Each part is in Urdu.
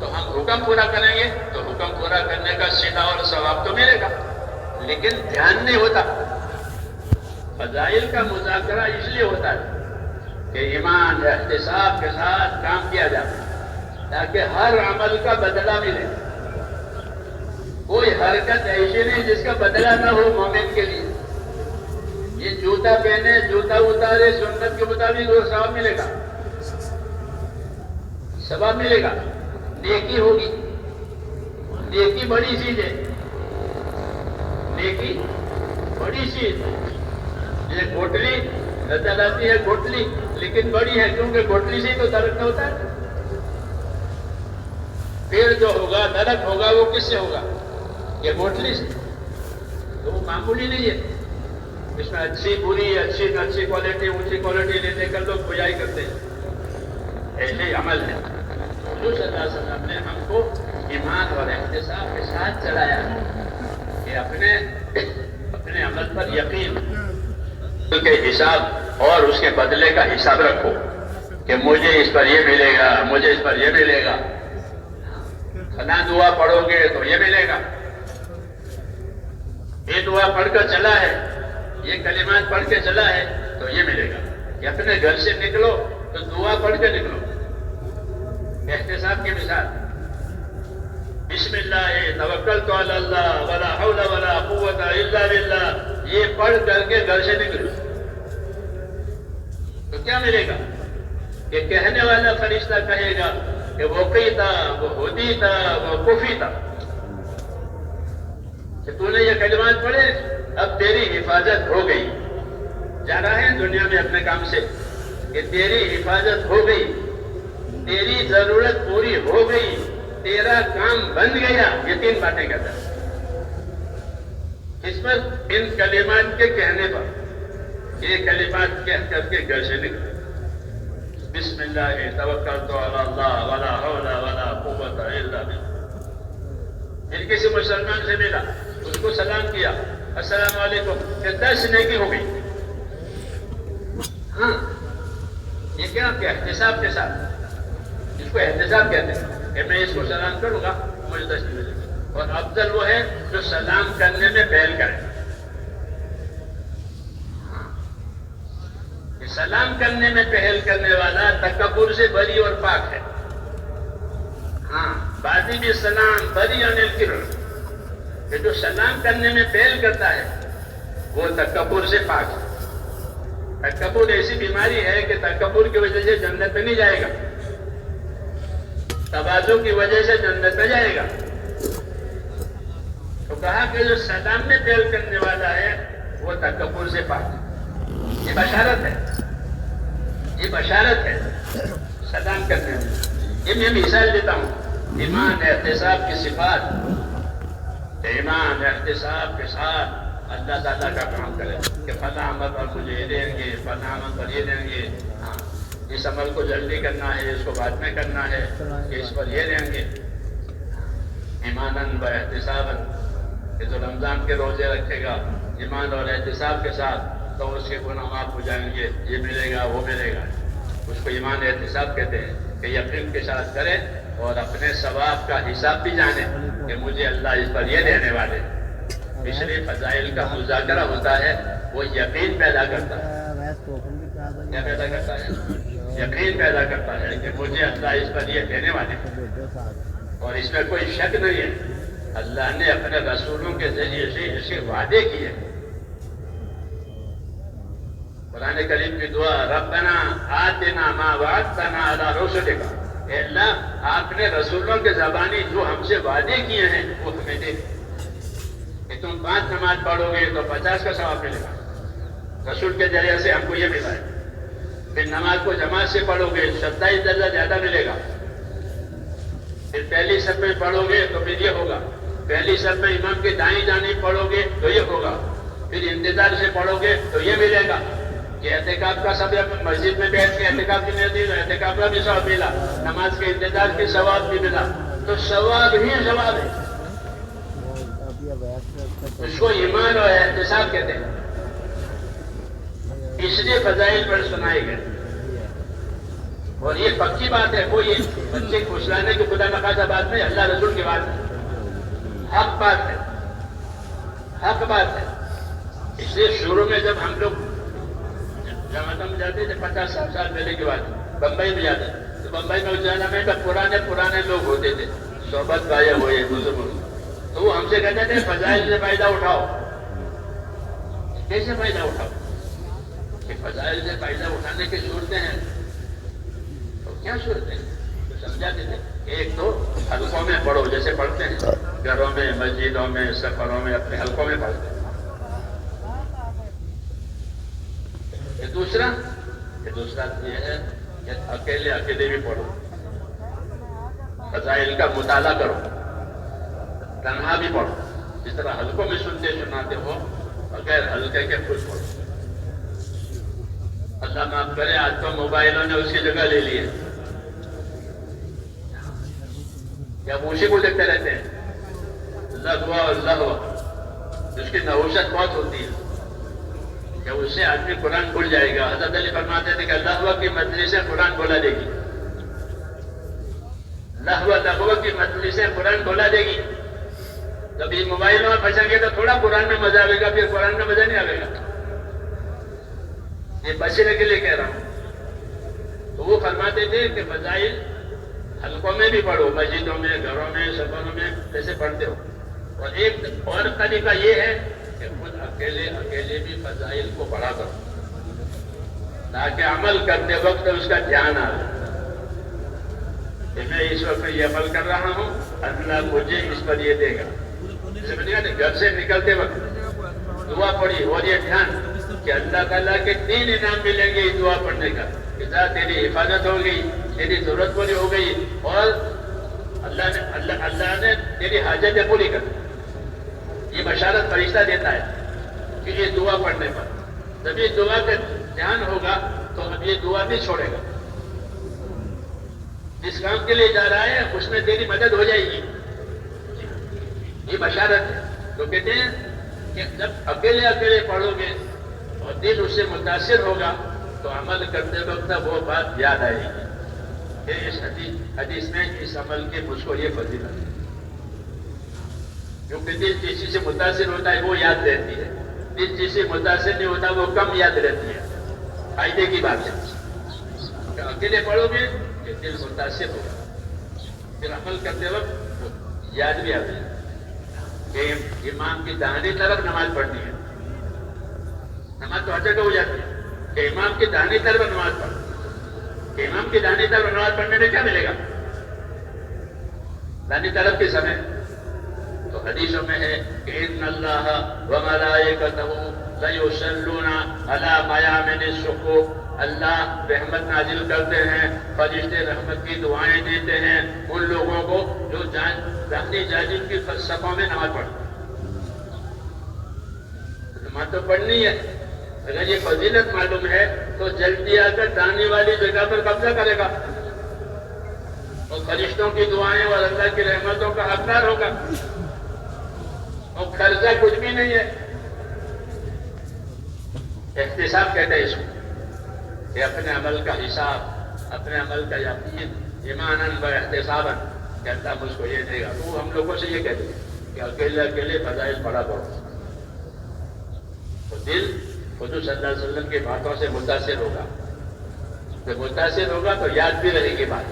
تو ہم حکم پورا کریں گے تو حکم پورا کرنے کا صلہ اور ثواب تو ملے گا، لیکن دھیان نہیں ہوتا۔ فضائل کا مذاکرہ اس لیے ہوتا ہے کہ ایمان احتساب کے ساتھ کام کیا جائے تاکہ ہر عمل کا بدلہ ملے۔ کوئی حرکت ایسی نہیں جس کا بدلہ نہ ہو مومن کے لیے۔ یہ جوتا پہنے جوتا اتارے سنت کے مطابق وہ ثواب ملے گا، ثواب ملے گا، نیکی ہوگی۔ نیکی بڑی چیز ہے، نیکی بڑی چیز۔ یہ گھوٹلی نظر آتی ہے گھوٹلی، لیکن بڑی ہے کیونکہ گھوٹلی سے ہی تو درخت ہوتا ہے۔ پیڑ جو ہوگا درخت ہوگا وہ کس سے ہوگا؟ یہ گھوٹلی سے، تو وہ معمولی نہیں ہے۔ اس میں اچھی بری اچھی کوالٹی اونچی کوالٹی لے دے کر لوگ بجائی کرتے ہیں، ایسے عمل ہے۔ حضور صلی اللہ علیہ وسلم نے ہم کو ایمان اور احتساب کے ساتھ چلایا کہ اپنے عمل پر یقین کے حساب اور اس کے بدلے کا حساب رکھو کہ مجھے اس پر یہ ملے گا، مجھے اس پر یہ ملے گا۔ فلاں دعا پڑھو گے تو یہ ملے گا، یہ دعا پڑھ کر چلا ہے، یہ کلمات پڑھ کے چلا ہے تو یہ ملے گا۔ کہ اپنے گھر سے نکلو تو دعا پڑھ کے نکلو۔ احتساب کی مثال، بسم اللہ توکلت علی اللہ ولا حول ولا قوت الا باللہ، یہ پڑھ کر کے گھر سے نکلو تو کیا ملے گا؟ کہ کہنے والا فرشتہ کہے گا کہ وہ قیتا وہ ہدیتا وہ کفیتا، کہ تو نے یہ کلمات پڑھے اب تیری حفاظت ہو گئی۔ جا رہا ہے دنیا میں اپنے کام سے کہ تیری حفاظت ہو گئی، تیری ضرورت پوری ہو گئی، تیرا کام بن گیا۔ یہ تین باتیں کہتا ہے اس پر، ان کلمات کے کہنے پر۔ یہ کلمات کہہ کر کے گھر سے نکلے، بسم اللہ توکلت علی اللہ ولا حول ولا قوت الا باللہ۔ پھر کسی مسلمان سے ملا، اس کو سلام کیا، السلام علیکم، کہ 10 نیکی ہو گئی۔ ہاں، یہ کیا کہ احتساب کے ساتھ، اس کو احتساب کہتے ہیں کہ میں اس کو سلام کروں گا مجھے 10 ملے گا۔ اور افضل وہ ہے جو سلام کرنے میں پہل کرے۔ سلام کرنے میں پہل کرنے والا تکبر سے بری اور پاک ہے۔ ہاں، بازی بھی سلام بری عن الکبر، کہ جو سلام کرنے میں پہل کرتا ہے وہ تکبر سے پاک ہے۔ تکبر ایسی بیماری ہے کہ تکبر کی وجہ سے جنت میں نہیں جائے گا، تواضع کی وجہ سے جنت میں جائے گا۔ تو کہا کہ جو سلام میں پہل کرنے والا ہے وہ تکبر سے پاک ہے۔ یہ بشارت ہے، یہ بشارت ہے سلام کرنے میں۔ یہ میں مثال دیتا ہوں ایمان احتساب کی صفات۔ ایمان احتساب کے ساتھ اللہ تعالیٰ کا کام کرے کہ فلاں عمل پر مجھے یہ دیں گے، فلاں عمل پر یہ دیں گے، اس عمل کو جلدی کرنا ہے، اس کو بعد میں کرنا ہے، کہ اس پر یہ دیں گے۔ ایماناً و احتساباً، کہ جو رمضان کے روزے رکھے گا ایمان اور احتساب کے ساتھ تو اس کے گناہ معاف ہو جائیں گے، یہ ملے گا وہ ملے گا۔ اس کو ایمان احتساب کہتے ہیں کہ یقین کے ساتھ کرے اور اپنے ثواب کا حساب بھی جانے کہ مجھے اللہ اس پر یہ دینے والے۔ اس لیے فضائل کا مذاکرہ ہوتا ہے، وہ یقین پیدا کرتا ہے۔ کیا پیدا کرتا ہے؟ یقین پیدا کرتا ہے کہ مجھے اللہ اس پر یہ دینے والے، اور اس میں کوئی شک نہیں ہے۔ اللہ نے اپنے رسولوں کے ذریعے سے اسے وعدے کیے۔ قرآن کریم کی دعا، ربنا آتنا ما وعدتنا علی رسلک، اے اللہ آپ نے رسولوں کے زبانی جو ہم سے وعدے کیے ہیں وہ ہمیں دے دیں کہ تم 5 نماز پڑھو گے تو 50 کا ثواب ملے گا۔ رسول کے ذریعے سے ہم کو یہ ملا ہے۔ پھر نماز کو جماعت سے پڑھو گے 27 درجہ زیادہ ملے گا۔ پھر پہلی صف میں پڑھو گے تو پھر یہ ہوگا، پہلی صف میں امام کی دائیں جانب پڑھو گے تو یہ ہوگا، پھر انتظار سے پڑھو گے تو یہ ملے گا کہ اعتکاف کا سب مسجد میں بیٹھ کے اعتکاف کی نیت اعتکاف کا بھی ثواب ملا، نماز کے انتظار کی ثواب بھی ملا۔ تو ثواب ہی ثواب ہے، اس کو ایمان اور احتساب کہتے ہیں۔ اس لیے فضائل پر سنائے گئے۔ اور یہ پکی بات ہے، کوئی بچے کو پھسلانے کی خدا نخواستہ بات نہیں، اللہ رسول کی بات ہے، حق بات ہے، حق بات ہے۔ اس لیے شروع میں جب ہم لوگ جماعت میں جاتے تھے 50-60 سال پہلے کی بات، بمبئی میں جاتے تو بمبئی میں جانا میں تب پرانے لوگ ہوتے تھے، صحبت پائے ہوئے بزرگ، تو وہ ہم سے کہتے تھے فضائل سے فائدہ اٹھاؤ۔ کیسے فائدہ اٹھاؤ؟ کہ فضائل سے فائدہ اٹھانے کی صورتیں ہیں، تو کیا صورتیں ہیں؟ تو سمجھاتے تھے ایک تو حلقوں میں پڑھو، جیسے پڑھتے ہیں گھروں میں، مسجدوں میں، سفروں میں، اپنے حلقوں میں پڑھتے ہیں۔ دوسرا یہ ہے کہ اکیلے بھی پڑھو، فضائل کا مطالعہ کرو، تنہا بھی پڑھو، جس طرح حلقوں میں سنتے سناتے ہو، بغیر حلقے کے خود پڑھو۔ اللہ معاف کرے، آج تو موبائلوں نے اس کی جگہ لے لی ہے، یا اسی کو دیکھتے رہتے ہیں، اللہ جس کی نحوست بہت ہوتی ہے کہ اس سے آدمی قرآن بھول جائے گا۔ حضرت علی فرماتے تھے کہ لغو کی مجلس سے قرآن بولا دے گی، لغو کی مجلس سے قرآن بولا دے گی۔ کبھی موبائل میں پھنسیں گے تو تھوڑا قرآن میں مزہ آئے گا، پھر قرآن میں مزہ نہیں آئے گا۔ یہ بچنے کے لیے کہہ رہا ہوں۔ تو وہ فرماتے تھے کہ فضائل حلقوں میں بھی پڑھو، مسجدوں میں، گھروں میں، سفروں میں، جیسے پڑھتے ہو۔ اور ایک اور طریقہ یہ ہے کہ خود اکیلے بھی فضائل کو پڑھا کرو، تاکہ عمل کرتے وقت اس کا دھیان آئے کہ میں اس وقت یہ عمل کر رہا ہوں، اللہ مجھے اس پر یہ دے گا۔ جیسے میں نے کہا گھر سے نکلتے وقت دعا پڑھی، اور یہ دھیان کہ اللہ تعالیٰ کے 3 انعام ملیں گے اس دعا پڑھنے کا، کہ تیری حفاظت ہو گئی، تیری ضرورت پوری ہو گئی، اور اللہ نے تیری حاجتیں پوری کر دی۔ یہ بشارت فرشتہ دیتا ہے کہ یہ دعا پڑھنے پر جب یہ دعا کا دھیان ہوگا تو اب یہ دعا نہیں چھوڑے گا۔ جس کام کے لیے جا رہا ہے اس میں تیری مدد ہو جائے گی، یہ بشارت ہے۔ تو کہتے ہیں کہ جب اکیلے پڑھو گے اور دل اس سے متاثر ہوگا تو عمل کرتے وقت وہ بات یاد آئے گی کہ اس حدیث میں اس عمل کے مجھ کو یہ فضیلت ہے، کیونکہ دل جس چیز سے متاثر ہوتا ہے وہ یاد رہتی ہے، دل جس سے متاثر نہیں ہوتا وہ کم یاد رہتی ہے۔ فائدے کی بات ہے کہ اکیلے پڑھو گے کہ دل متاثر ہوگا، پھر عمل کرتے وقت یاد بھی آتی ہے کہ امام کی داہنی طرف نماز پڑھنی ہے۔ نماز تو ہر جگہ ہو جاتی ہے کہ امام کی داہنی طرف نماز پڑھ، کہ امام کی داہنی طرف نماز پڑھنے میں کیا ملے گا؟ داہنی طرف کے سمے تو حدیثوں میں ہے کہ ان اللہ وملائکتہ لیصلون علی میامن الصفوف، اللہ رحمت نازل کرتے ہیں، فرشتے رحمت کی دعائیں دیتے ہیں ان لوگوں کو جو داہنی جانب کی صفوں میں نماز پڑھتے ہیں۔ نماز تو پڑھنی ہے، اگر یہ فضیلت معلوم ہے تو جلدی آ کر داہنی والی جگہ پر قبضہ کرے گا اور فرشتوں کی دعائیں اور اللہ کی رحمتوں کا حقدار ہوگا، اور قرضہ کچھ بھی نہیں ہے۔ احتساب کہتے ہیں اس کو کہ اپنے عمل کا حساب، اپنے عمل کا یقین، ایماناً و احتساباً کہ اللہ مجھ کو یہ دے گا۔ تو وہ ہم لوگوں سے یہ کہتے ہیں کہ اکیلے فضائل پڑھا کرو، تو دل حضور صلی اللہ علیہ وسلم کی باتوں سے متاثر ہوگا، جب متاثر ہوگا تو یاد بھی رہے گی بات،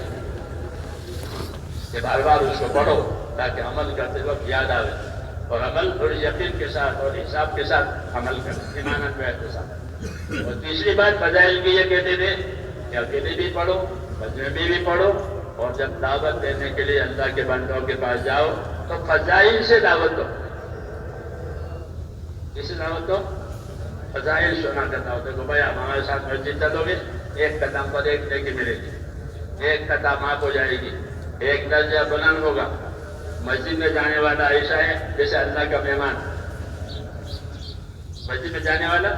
کہ بار بار اس کو پڑھو تاکہ عمل کرتے وقت یاد آئے، اور عمل اور یقین کے ساتھ اور حساب کے ساتھ عمل کریں، ایماناً و احتساباً۔ اور تیسری بات فضائل کی یہ کہتے تھے کہ اکیلے بھی پڑھو، مجموعی بھی پڑھو، اور جب دعوت دینے کے لیے اللہ کے بندوں کے پاس جاؤ تو فضائل سے دعوت دو۔ کس سے دعوت دو؟ فضائل سنا کرتا ہوتا ہے کہ بھائی آپ ہمارے ساتھ مسجد چلو گے، ایک قدم پر ایک نیکی ملے گی، ایک خطا معاف ہو جائے گی، ایک درجہ بلند ہوگا۔ مسجد میں جانے والا ایسا ہے جیسے اللہ کا مہمان۔ مسجد میں جانے والا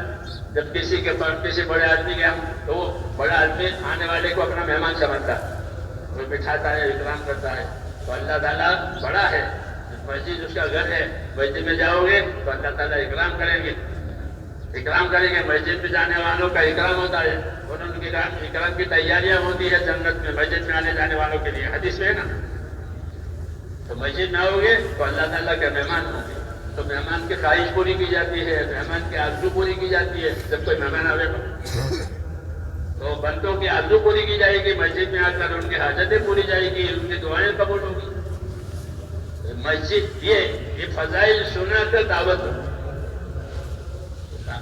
جب کسی بڑے آدمی کے ہم تو وہ بڑا آدمی آنے والے کو اپنا مہمان سمجھتا ہے، وہ بٹھاتا ہے، اکرام کرتا ہے۔ تو اللہ تعالیٰ بڑا ہے، مسجد اس کا گھر ہے، مسجد میں جاؤ گے تو اللہ تعالیٰ اکرام کریں گے، مسجد میں جانے والوں کا اکرام ہوتا ہے۔ اور ان کے اکرام کی تیاریاں ہوتی ہے جنت میں مسجد میں آنے جانے والوں کے لیے، حدیث میں ہے نا. تو مسجد میں آؤ گے تو اللہ تعالیٰ کے مہمان ہوں گے، تو مہمان کی خواہش پوری کی جاتی ہے، مہمان کی آرزو پوری کی جاتی ہے. جب کوئی مہمان آئے تو بندوں کی آرزو پوری کی جائے گی، مسجد میں آ کر ان کی حاجتیں پوری جائے گی، ان کی دعائیں قبول ہوگی. مسجد یہ فضائل سنا کر دعوت ہو،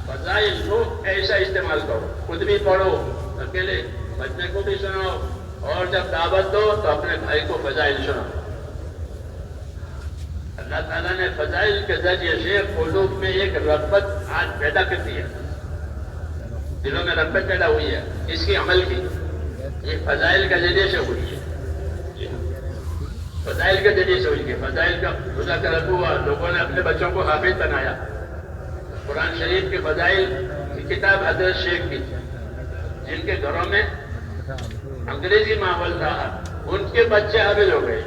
فضائل کو ایسا استعمال کرو، خود بھی پڑھو، اکیلے بچے کو بھی سناؤ، اور جب دعوت دو تو اپنے بھائی کو فضائل سناؤ. اللہ تعالیٰ نے فضائل کے ذریعے سے قلوب میں ایک رغبت آج پیدا کر دی ہے، دلوں میں رغبت پیدا ہوئی ہے اس کی عمل کی، یہ فضائل کے ذریعے سے ہوئی ہے. فضائل کے ذریعے سے ہوئی ہے، فضائل کا مذاکرہ ہوا، لوگوں نے اپنے بچوں کو حافظ بنایا. قرآن شریف کے فضائل کی کتاب حضرت شیخ کی، جن کے گھروں میں انگریزی ماحول تھا، ان کے بچے حافظ ہو گئے.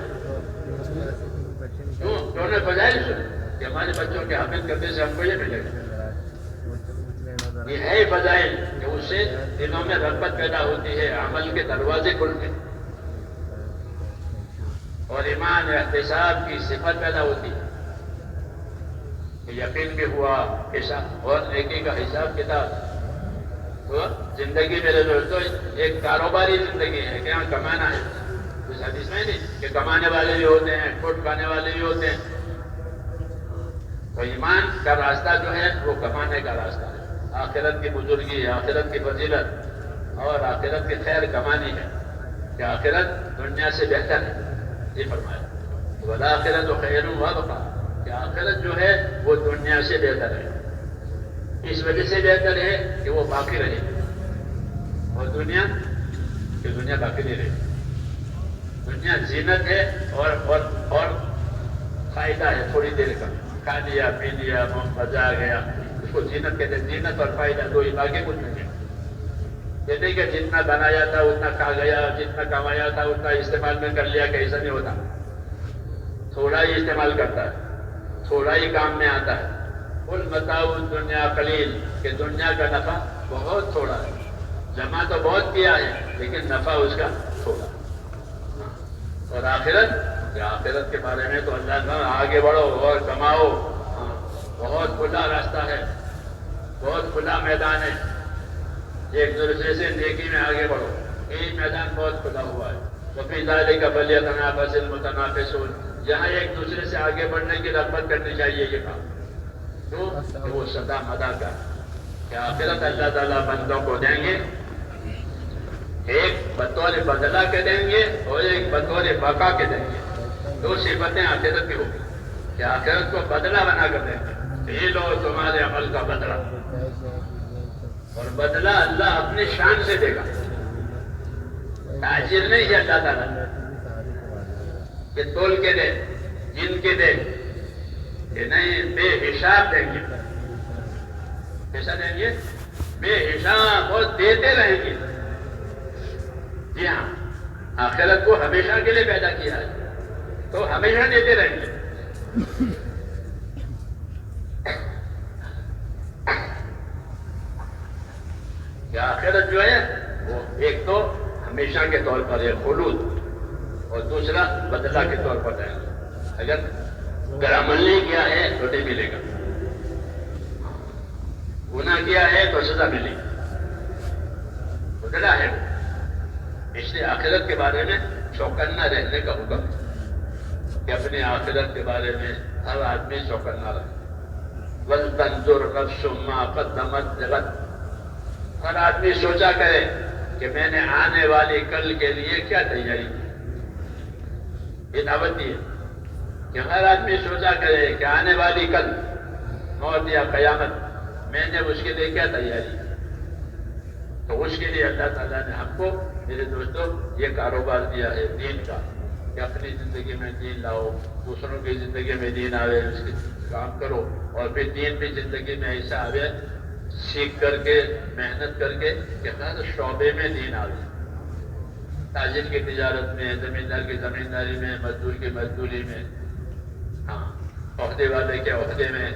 انہوں نے فضائل سنے کہ ہمارے بچوں کے حافظ کرنے سے ہم کو یہ ملے گا. یہ ہے فضائل کہ اس سے دلوں میں رغبت پیدا ہوتی ہے، عمل کے دروازے کھلتے ہیں اور ایمان احتساب کی صفت پیدا ہوتی ہے. یقین بھی ہوا، اور نیکی کا حساب کتاب ہوا. زندگی میرے دوستوں ایک کاروباری زندگی ہے کہ یہاں کمانا ہے. اس حدیث میں نہیں کہ کمانے والے بھی ہوتے ہیں، ٹوٹ کھانے والے بھی ہوتے ہیں. تو ایمان کا راستہ جو ہے وہ کمانے کا راستہ ہے. آخرت کی بزرگی، آخرت کی فضیلت اور آخرت کی خیر کمانی ہے کہ آخرت دنیا سے بہتر ہے. یہ فرمایا والآخرۃ خیر وابقیٰ، کہ آخرت جو ہے وہ دنیا سے بہتر ہے. اس وجہ سے بہتر ہے کہ وہ باقی رہے، اور دنیا باقی نہیں رہے. دنیا زینت ہے اور فائدہ ہے تھوڑی دیر کا، کھا لیا پی لیا مزہ آ گیا، اس کو زینت کہتے ہیں. زینت اور فائدہ دو ہی، باقی کچھ نہیں ہے. یہ نہیں کہ جتنا بنایا تھا اتنا کھا گیا، جتنا کمایا تھا اتنا استعمال میں کر لیا، کہ ایسا نہیں ہوتا. تھوڑا ہی استعمال کرتا ہے، تھوڑا ہی کام میں آتا ہے. قل متاع الدنیا قلیل، کہ دنیا کا نفع بہت تھوڑا ہے. جمع تو بہت کیا ہے لیکن نفع اس کا تھوڑا. اور آخرت کے بارے میں تو اللہ نے آگے بڑھو اور کماؤ. بہت کھلا راستہ ہے، بہت کھلا میدان ہے. ایک دوسرے سے نیکی میں آگے بڑھو، یہ میدان بہت کھلا ہوا ہے. وفی ذالک فلیتنافس المتنافسون، یہاں ایک دوسرے سے آگے بڑھنے کی رغبت کرنی چاہیے. یہ کام تو وہ صدا مدا کا کہ آخرت اللہ تعالیٰ بندوں کو دیں گے، ایک بطور بدلہ کے دیں گے اور ایک بطور بقا کے دیں گے. دو صفتیں آخرت کی ہوگی کہ آخرت کو بدلہ بنا کر دیں گے. یہ لو تمہارے عمل کا بدلہ، اور بدلہ اللہ اپنی شان سے دے گا. تاجر نہیں ہے اللہ تعالیٰ کہ تول کے دے، گن کے دے، کہ نہیں، بے حساب دیں گے. کیسا دیں گے؟ بے حساب، اور دیتے رہیں گے. جی ہاں، آخرت کو ہمیشہ کے لیے پیدا کیا ہے تو ہمیشہ دیتے رہیں گے. کہ آخرت جو ہے وہ ایک تو ہمیشہ کے طور پر ہے خلود، اور دوسرا بدلہ کے طور پر ہے. اگر عمل نہیں کیا ہے تو نہیں ملے گا، گناہ کیا ہے تو سزا ملے گی. بدلہ ہے. اس لیے آخرت کے بارے میں چوکنا رہنے کا حکم ہے کہ اپنی آخرت کے بارے میں ہر آدمی چوکنا رہے. وَلْتَنْظُرْ نَفْسٌ مَا قَدَّمَتْ لِغَدٍ، ہر آدمی سوچا کرے کہ میں نے آنے والی کل کے لیے کیا تیاری کی. یہ دعوت دی ہے کہ ہر آدمی سوچا کرے کہ آنے والی کل، موت یا قیامت، میں نے اس کے لیے کیا تیاری کی. تو اس کے لیے اللہ تعالیٰ نے ہم کو، میرے دوستوں، یہ کاروبار دیا ہے دین کا کہ اپنی زندگی میں دین لاؤ، دوسروں کی زندگی میں دین آوے، اس کے کام کرو، اور پھر دین بھی زندگی میں ایسا آوے، سیکھ کر کے، محنت کر کے، کہ ہر شعبے میں دین آوے. تاجر کی تجارت میں، زمیندار کی زمینداری میں، مزدور کی مزدوری میں، ہاں، عہدے والے کے عہدے میں،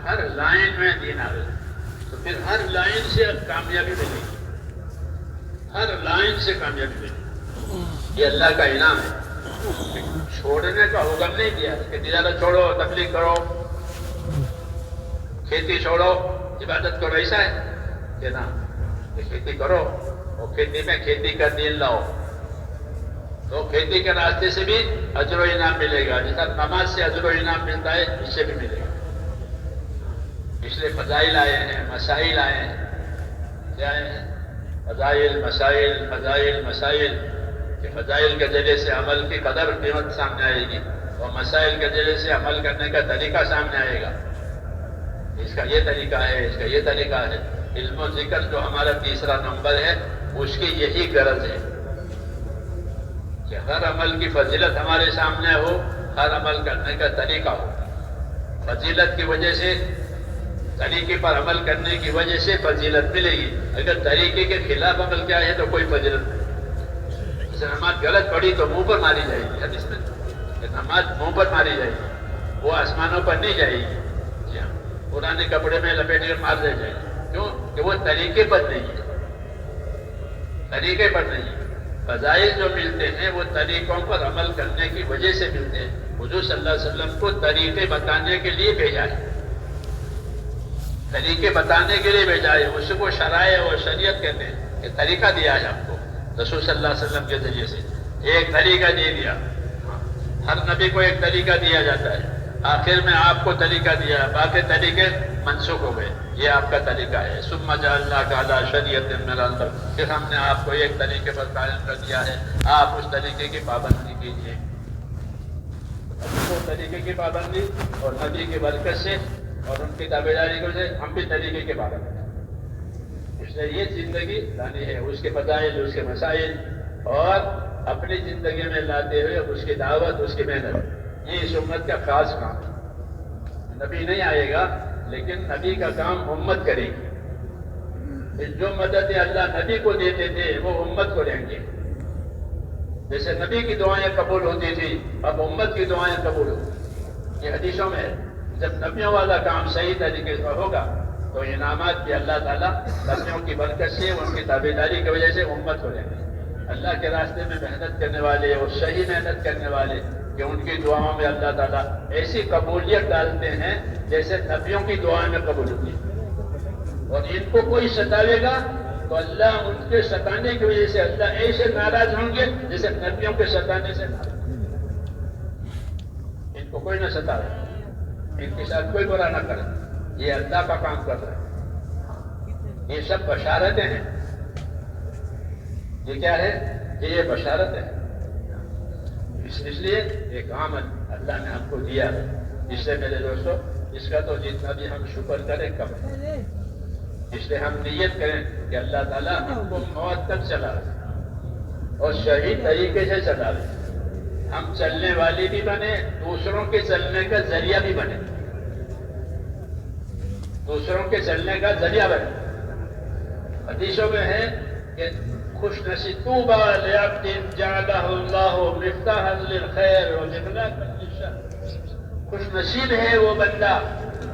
ہر لائن میں دین آوے. تو پھر ہر لائن سے کامیابی ملے گی، ہر لائن سے کامیابی ملے گی۔ یہ اللہ کا انعام ہے۔ چھوڑنے کا حکم نہیں دیا کہ تجارت چھوڑو، تبلیغ کرو، کھیتی چھوڑو، عبادت کرو، ایسا ہے کہ نا، کہ کھیتی کرو اور کھیتی میں کھیتی کا دین لاؤ تو کھیتی کے راستے سے بھی اجر و انعام ملے گا، جیسا نماز سے اجر و انعام ملتا ہے اس سے بھی ملے گا۔ اس لیے فضائل آئے ہیں، مسائل آئے ہیں، کیا ہیں؟ فضائل، مسائل، فضائل، مسائل، کہ فضائل کے ذریعے سے عمل کی قدر قیمت سامنے آئے گی اور مسائل کے ذریعے سے عمل کرنے کا طریقہ سامنے آئے گا۔ اس کا یہ طریقہ ہے، اس کا یہ طریقہ ہے۔ علم و ذکر جو ہمارا تیسرا نمبر ہے، اس کی یہی غرض ہے کہ ہر عمل کی فضیلت ہمارے سامنے ہو، ہر عمل کرنے کا طریقہ ہو۔ فضیلت کی وجہ سے، طریقے پر عمل کرنے کی وجہ سے فضیلت ملے گی۔ اگر طریقے کے خلاف عمل کیا ہے تو کوئی فضیلت نہیں۔ جیسے نماز غلط پڑھی تو منہ پر ماری جائے گی، حدیث میں کہ نماز منہ پر ماری جائے گی، وہ آسمانوں پر نہیں جائے گی، جی ہاں، پرانے کپڑے میں لپیٹ کر مار دے جائے گی۔ کیوں کہ وہ طریقے پر نہیں ہے، طریقے پر نہیں ہے۔ فضائل جو ملتے ہیں وہ طریقوں پر عمل کرنے کی وجہ سے ملتے ہیں۔ حضور صلی اللہ علیہ وسلم کو طریقے بتانے کے لیے بھیجا ہے، طریقے بتانے کے لیے بھیجا ہے۔ اس کو شرائع اور شریعت کہتے ہیں کہ طریقہ دیا ہے ہم کو رسول صلی اللہ علیہ وسلم کے ذریعے سے، ایک طریقہ دے دیا۔ ہر نبی کو ایک طریقہ دیا جاتا ہے، آخر میں آپ کو طریقہ دیا، باقی طریقے منسوخ ہو گئے، یہ آپ کا طریقہ ہے۔ ثم جعلناک علی شریعۃ من الامر، پھر ہم نے آپ کو ایک طریقے پر قائم کر دیا ہے، آپ اس طریقے کی پابندی کیجیے۔ وہ طریقے کی پابندی اور نبی کی برکت سے اور ان کی تابعداری سے ہم بھی طریقے کے پابند ہیں۔ اس لیے یہ زندگی لانی ہے، اس کے فضائل، اس کے مسائل، اور اپنی زندگی میں لاتے ہوئے اس کی دعوت، اس کی محنت، یہ اس امت کا خاص کام ہے۔ نبی نہیں آئے گا لیکن نبی کا کام امت کرے گی۔ جو مدد اللہ نبی کو دیتے تھے وہ امت کو دیں گے۔ جیسے نبی کی دعائیں قبول ہوتی تھی، اب امت کی دعائیں قبول ہوتی۔ یہ حدیثوں میں ہے، جب نبیوں والا کام صحیح طریقے سے ہوگا تو انعامات بھی اللہ تعالیٰ نبیوں کی برکت سے، ان کی تابعداری کی وجہ سے امت کو دیں گے۔ اللہ کے راستے میں محنت کرنے والے اور صحیح محنت کرنے والے، کہ ان کی دعاؤں میں اللہ تعالیٰ ایسی قبولیت ڈالتے ہیں جیسے نبیوں کی دعائیں میں قبول ہوتی ہے۔ اور ان کو کوئی ستاوے گا تو اللہ ان کے ستانے کی وجہ سے اللہ ایسے ناراض ہوں گے جیسے نبیوں کے ستانے سے ناراض۔ ان کو کوئی نہ ستاوے، ان کے ساتھ کوئی برا نہ کرے، یہ اللہ کا کام کر رہا ہے۔ یہ سب بشارتیں ہیں۔ یہ کیا ہے؟ یہ بشارت ہے۔ اس لیے ایک عمل اللہ نے ہم کو دیا ہے، اس لیے میرے دوستو اس کا تو جتنا بھی ہم شکر کریں کم ہے۔ اس لیے ہم نیت کریں کہ اللہ تعالیٰ ہم کو موت تک چلا اور صحیح طریقے سے چلا لے، ہم چلنے والے بھی بنے، دوسروں کے چلنے کا ذریعہ بھی بنے، دوسروں کے چلنے کا ذریعہ بنے۔ حدیثوں میں ہے کہ خوش نصیب طوبی لعبد جعلہ اللہ مفتاحا للخیر ومغلاقا للشر، خوش نصیب ہے وہ بندہ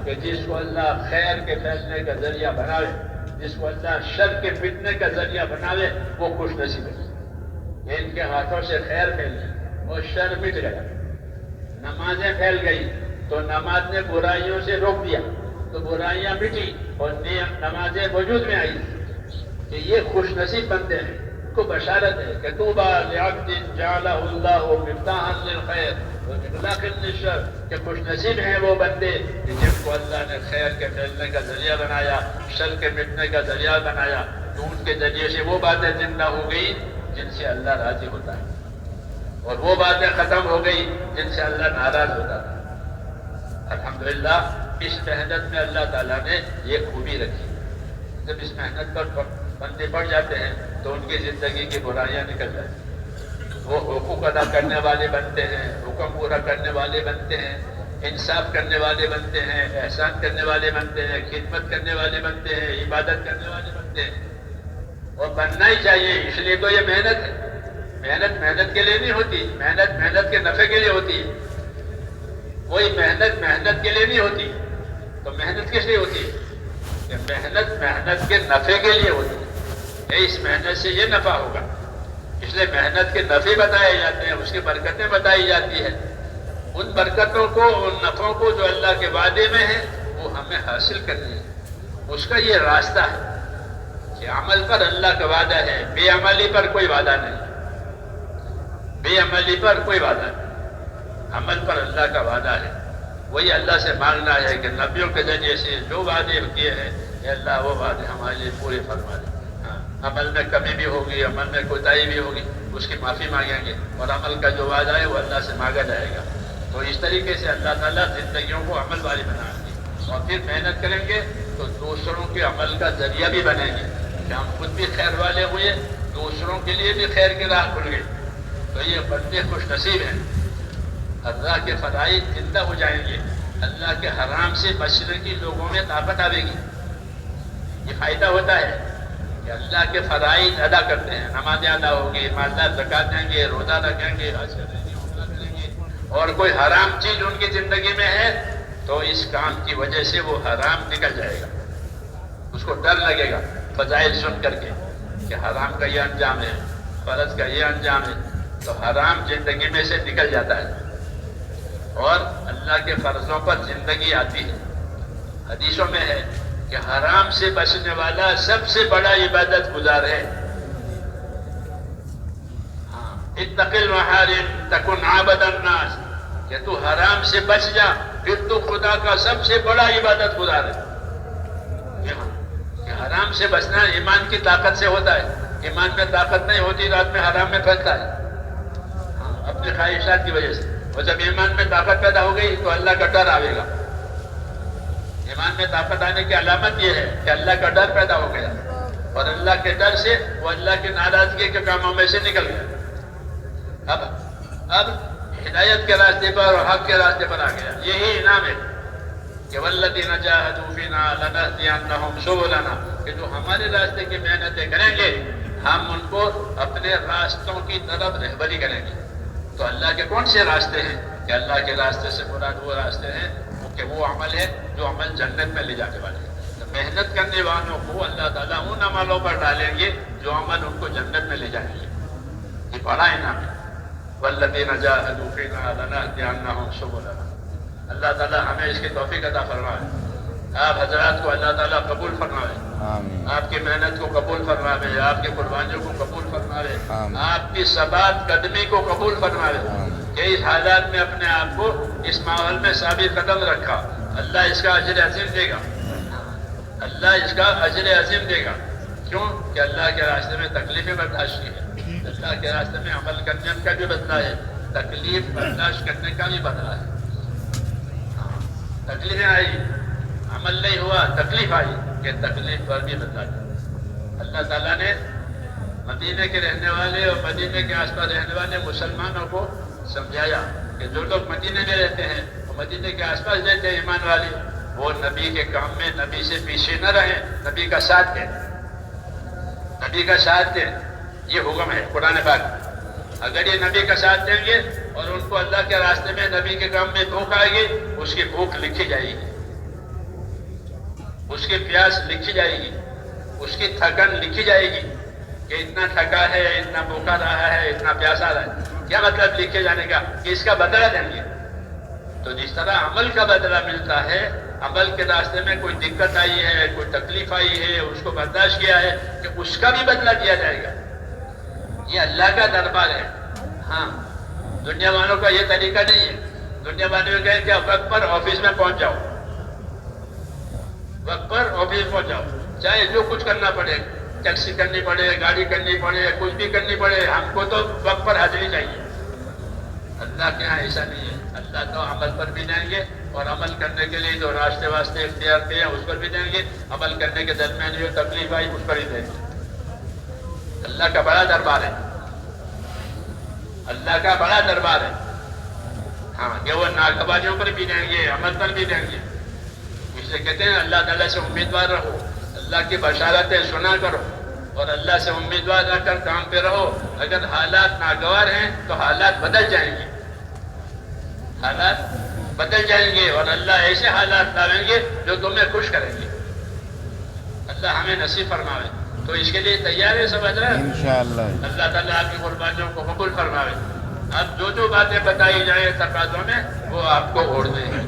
کہ جس کو اللہ خیر کے پھیلنے کا ذریعہ بناوے، جس کو اللہ شر کے فتنے کا ذریعہ بناوے، وہ خوش نصیب ہے۔ ان کے ہاتھوں سے خیر پھیل گئی اور شر مٹ گیا۔ نمازیں پھیل گئی تو نماز نے برائیوں سے روک دیا تو برائیاں مٹی اور نمازیں وجود میں آئی، کہ یہ خوش نصیب بندے ہیں۔ کو بشارت ہے کہ طوبی لعبد جعلہ اللہ مفتاحا للخیر ومغلاقا للشر، کہ خوش نصیب ہیں وہ بندے کہ جن کو اللہ نے خیر کے پھیلنے کا ذریعہ بنایا، شر کے مٹنے کا ذریعہ بنایا، تو ان کے ذریعے سے وہ باتیں زندہ ہو گئی جن سے اللہ راضی ہوتا ہے، اور وہ باتیں ختم ہو گئی جن سے اللہ ناراض ہوتا تھا۔ الحمدللہ اس محنت میں اللہ تعالیٰ نے یہ خوبی رکھی۔ جب اس محنت پر بندے پڑ جاتے ہیں تو ان کی زندگی کی برائیاں نکل جاتی ہیں، وہ حقوق ادا کرنے والے بنتے ہیں، حکم پورا کرنے والے بنتے ہیں، انصاف کرنے والے بنتے ہیں، احسان کرنے والے بنتے ہیں، خدمت کرنے والے بنتے ہیں، عبادت کرنے والے بنتے ہیں، اور بننا ہی چاہیے۔ اس لیے تو یہ محنت ہے۔ محنت محنت کے لیے نہیں ہوتی، محنت محنت کے نفع کے لیے ہوتی ہے۔ کوئی محنت محنت کے لیے نہیں ہوتی، تو محنت کس لیے ہوتی ہے؟ کہ محنت کے نفع کے لیے ہوتی ہے، اس محنت سے یہ نفع ہوگا، اس لیے محنت کے نفع بتائے جاتے ہیں، اس کی برکتیں بتائی جاتی ہے۔ ان برکتوں کو، ان نفعوں کو جو اللہ کے وعدے میں ہیں وہ ہمیں حاصل کرنی ہے، اس کا یہ راستہ ہے کہ عمل پر اللہ کا وعدہ ہے، بے عملی پر کوئی وعدہ نہیں، بے عملی پر کوئی وعدہ نہیں، عمل پر اللہ کا وعدہ ہے۔ وہی اللہ سے مانگنا ہے کہ نبیوں کے ذریعے سے جو وعدے کیے ہیں اے اللہ وہ وعدے ہمارے لیے پورے فرما دیں۔ ہاں، عمل میں کمی بھی ہوگی، عمل میں کوتاہی بھی ہوگی، اس کی معافی مانگیں گے، اور عمل کا جو وعدہ ہے وہ اللہ سے مانگا جائے گا۔ تو اس طریقے سے اللہ تعالیٰ زندگیوں کو عمل والی بنائیں گے، اور پھر محنت کریں گے تو دوسروں کے عمل کا ذریعہ بھی بنیں گے کہ ہم خود بھی خیر والے ہوئے، دوسروں کے لیے بھی خیر کی راہ کھل گئی۔ تو یہ بندے خوش نصیب ہیں، اللہ کے فرائض زندہ ہو جائیں گے، اللہ کے حرام سے بچنے کی لوگوں میں طاقت آئے گی۔ یہ فائدہ ہوتا ہے کہ اللہ کے فرائض ادا کرتے ہیں، نمازیں ادا ہوگی، مالدار زکات دیں گے، روزہ رکھیں گے، حج کریں گے، عمرہ کریں گے، اور کوئی حرام چیز ان کی زندگی میں ہے تو اس کام کی وجہ سے وہ حرام نکل جائے گا، اس کو ڈر لگے گا فضائل سن کر کے کہ حرام کا یہ انجام ہے، فرض کا یہ انجام ہے، تو حرام زندگی میں سے نکل جاتا ہے اور اللہ کے فرضوں پر زندگی آتی ہے۔ حدیثوں میں ہے کہ حرام سے بچنے والا سب سے بڑا عبادت گزار ہے۔ اتق المحارم تکن عابد الناس، کہ تو حرام سے بچ جا پھر تو خدا کا سب سے بڑا عبادت گزار ہے۔ کہ حرام سے بچنا ایمان کی طاقت سے ہوتا ہے، ایمان میں طاقت نہیں ہوتی رات میں حرام میں پھنستا ہے اپنی خواہشات کی وجہ سے، اور جب ایمان میں طاقت پیدا ہو گئی تو اللہ کا ڈر آئے گا۔ ایمان میں طاقت آنے کی علامت یہ ہے کہ اللہ کا ڈر پیدا ہو گیا، اور اللہ کے ڈر سے وہ اللہ کی ناراضگی کے کاموں میں سے نکل گیا، اب ہدایت کے راستے پر اور حق کے راستے پر آ گیا۔ یہی انعام ہے کہ والذین جاہدوا فینا لنہدینہم سبلنا، کہ جو ہمارے راستے کی محنتیں کریں گے ہم ان کو اپنے راستوں کی طرف رہبری کریں گے۔ تو اللہ کے کون سے راستے ہیں؟ کہ اللہ کے راستے سے مراد وہ راستے ہیں کہ وہ عمل ہے جو عمل جنت میں لے جانے والے ہیں۔ تو محنت کرنے والوں کو اللہ تعالیٰ ان عملوں پر ڈالیں گے جو عمل ان کو جنت میں لے جائیں گے۔ یہ بڑا انعام ہے، والذین جاہدوا فینا لنہدینہم سبلنا۔ اللہ تعالیٰ ہمیں اس کی توفیق عطا فرمائے۔ آپ حضرات کو اللہ تعالیٰ قبول فرمائے، آپ کی محنت کو قبول فرمائے، آپ کی قربانیوں کو قبول فرمائے، آپ کی ثبات قدمی کو قبول فرمائے کہ اس حالات میں اپنے آپ کو اس ماحول میں ثابت قدم رکھا۔ اللہ اس کا اجر عظیم دے گا، اللہ اس کا اجر عظیم دے گا۔ کیوں؟ کہ اللہ کے راستے میں تکلیفیں برداشت کی ہے، اللہ کے راستے میں عمل کرنے کا بھی بدلہ ہے، تکلیف برداشت کرنے کا بھی بدلہ ہے۔ تکلیفیں آئی، عمل نہیں ہوا، تکلیف آئی، کہ تکلیف پر بھی بدلا دیا۔ اللہ تعالیٰ نے مدینے کے رہنے والے اور مدینے کے آس پاس رہنے والے مسلمانوں کو سمجھایا کہ جو لوگ مدینے میں رہتے ہیں اور مدینے کے آس پاس رہتے ہیں ایمان والے، وہ نبی کے کام میں نبی سے پیچھے نہ رہیں، نبی کا ساتھ دیں، نبی کا ساتھ دیں۔ یہ حکم ہے قرآن پاک۔ اگر یہ نبی کا ساتھ دیں گے اور ان کو اللہ کے راستے میں نبی کے کام میں بھوک آئے گی، اس کی بھوک لکھی جائے گی، اس کی پیاس لکھی جائے گی، اس کی تھکن لکھی جائے گی کہ اتنا تھکا ہے، اتنا بھوکا رہا ہے، اتنا پیاسا رہا ہے۔ کیا مطلب لکھے جانے کا؟ کہ اس کا بدلہ دیں گے۔ تو جس طرح عمل کا بدلہ ملتا ہے، عمل کے راستے میں کوئی دقت آئی ہے، کوئی تکلیف آئی ہے، اس کو برداشت کیا ہے، کہ اس کا بھی بدلہ دیا جائے گا۔ یہ اللہ کا دربار ہے۔ ہاں، دنیا والوں کا یہ طریقہ نہیں ہے۔ دنیا والوں کہیں کہ وقت پر آفس میں پہنچ جاؤ، وقت پر آفس پہنچ جاؤ، چاہے جو کچھ کرنا پڑے، ٹیکسی کرنی پڑے، گاڑی کرنی پڑے، کچھ بھی کرنی پڑے، ہم کو تو وقت پر حاضری چاہیے۔ اللہ کے ہاں ایسا نہیں ہے۔ اللہ تو عمل پر بھی دیں گے، اور عمل کرنے کے لیے جو راستے واسطے اختیار کیے ہیں اس پر بھی دیں گے، عمل کرنے کے درمیان جو تکلیف آئی اس پر ہی دیں گے۔ اللہ کا بڑا دربار ہے، اللہ کا بڑا دربار ہے۔ ہاں، کہ وہ ناگواریوں پر بھی دیں گے، عمل پر بھی دیں گے۔ اس لیے کہتے ہیں اللہ تعالیٰ سے امیدوار رہو، اللہ کی بشارتیں سنا کرو، اور اللہ سے امیدوار رہ کر کام پہ رہو۔ اگر حالات ناگوار ہیں تو حالات بدل جائیں گے، حالات بدل جائیں گے، اور اللہ ایسے حالات لاویں گے جو تمہیں خوش کریں گے۔ اللہ ہمیں نصیب فرماوے. تو اس کے لیے تیار ہے سب حضرات؟ انشاءاللہ. اللہ تعالیٰ آپ کی قربانیوں کو قبول فرماوے. اب جو باتیں بتائی جائیں تقاضوں میں وہ آپ کو اوڑھنے ہیں.